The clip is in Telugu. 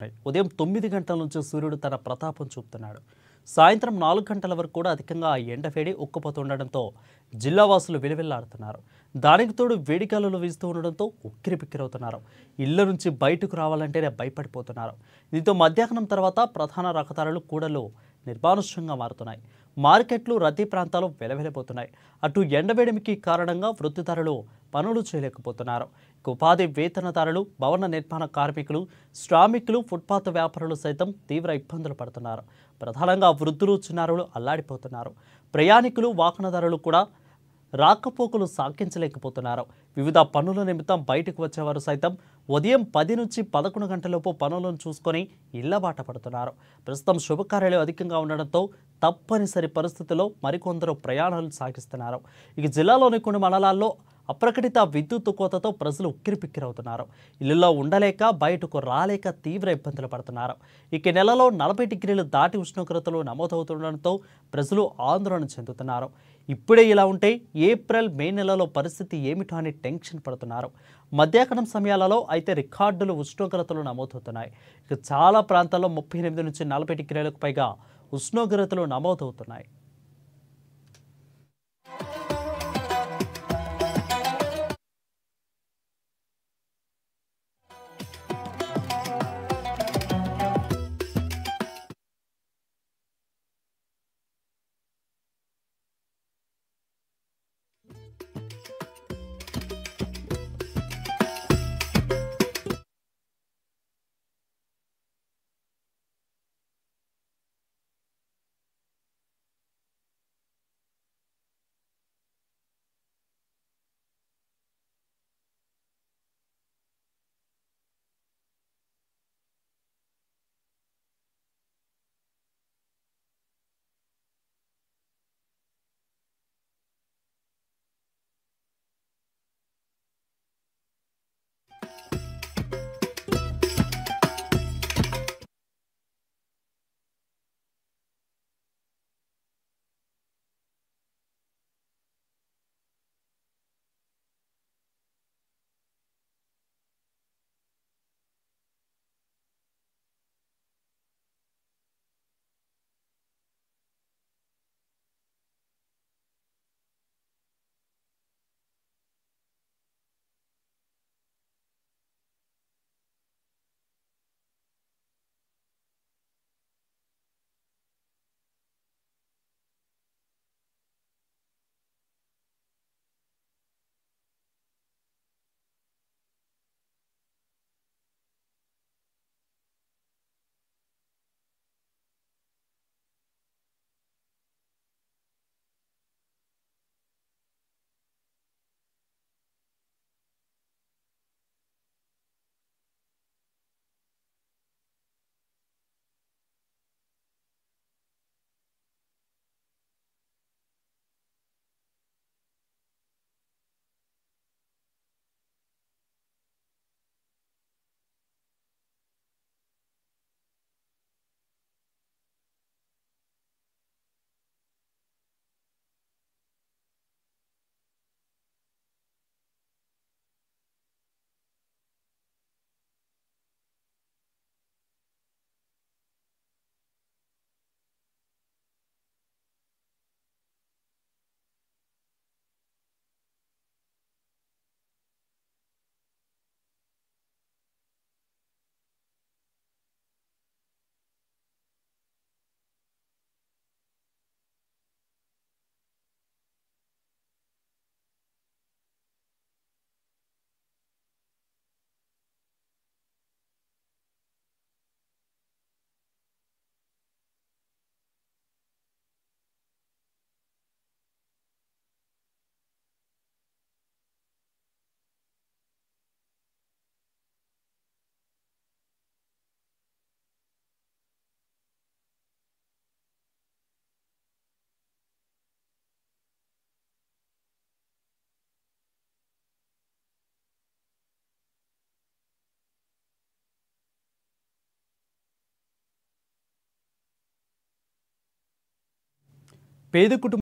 ఉదయం 9 గంటల నుంచి సూర్యుడు తన ప్రతాపం చూపుతున్నాడు. సాయంత్రం 4 గంటల వరకు కూడా అధికంగా ఎండవేడి ఉక్కపోతుండడంతో జిల్లావాసులు విలవిల్లాడుతున్నారు. దానికి తోడు వేడిగాలులు వీస్తూ ఉండడంతో ఉక్కిరిబిక్కిరవుతున్నారు. ఇళ్ల నుంచి బయటకు రావాలంటేనే భయపడిపోతున్నారు. దీంతో మధ్యాహ్నం తర్వాత ప్రధాన రహదారులు కూడలు నిర్మానుష్యంగా మారుతున్నాయి. మార్కెట్లు రద్దీ ప్రాంతాలు వెలవెలబోతున్నాయి. అటు ఎండవేడిమికి కారణంగా వృత్తిదారులు పనులు చేయలేకపోతున్నారు. ఉపాధి వేతనదారులు, భవన నిర్మాణ కార్మికులు, శ్రామికులు, ఫుట్పాత్ వ్యాపారులు సైతం తీవ్ర ఇబ్బందులు పడుతున్నారు. ప్రధానంగా వృద్ధులు, చిన్నారులు అల్లాడిపోతున్నారు. ప్రయాణికులు, వాహనదారులు కూడా రాకపోకలు సాగించలేకపోతున్నారు. వివిధ పనుల నిమిత్తం బయటకు వచ్చేవారు సైతం ఉదయం 10 నుంచి 11 గంటలలోపు పనులను చూసుకొని ఇళ్ల బాట పడుతున్నారు. ప్రస్తుతం శుభకార్యాలు అధికంగా ఉండడంతో తప్పనిసరి పరిస్థితుల్లో మరికొందరు ప్రయాణాలు సాగిస్తున్నారు. ఇక జిల్లాలోని కొన్ని మండలాల్లో అప్రకటిత విద్యుత్ కోతతో ప్రజలు ఉక్కిరిబిక్కిరవుతున్నారు. ఇళ్లలో ఉండలేక బయటకు రాలేక తీవ్ర ఇబ్బందులు పడుతున్నారు. ఇక నెలలో 40 డిగ్రీలు దాటి ఉష్ణోగ్రతలు నమోదవుతుండడంతో ప్రజలు ఆందోళన చెందుతున్నారు. ఇప్పుడే ఇలా ఉంటే ఏప్రిల్, మే నెలలో పరిస్థితి ఏమిటో అని టెన్షన్ పడుతున్నారు. మధ్యాహ్నం సమయాలలో అయితే రికార్డులు ఉష్ణోగ్రతలు నమోదవుతున్నాయి. ఇక చాలా ప్రాంతాల్లో 38 నుంచి 40 డిగ్రీలకు పైగా ఉష్ణోగ్రతలు నమోదవుతున్నాయి. పేద కుటుంబ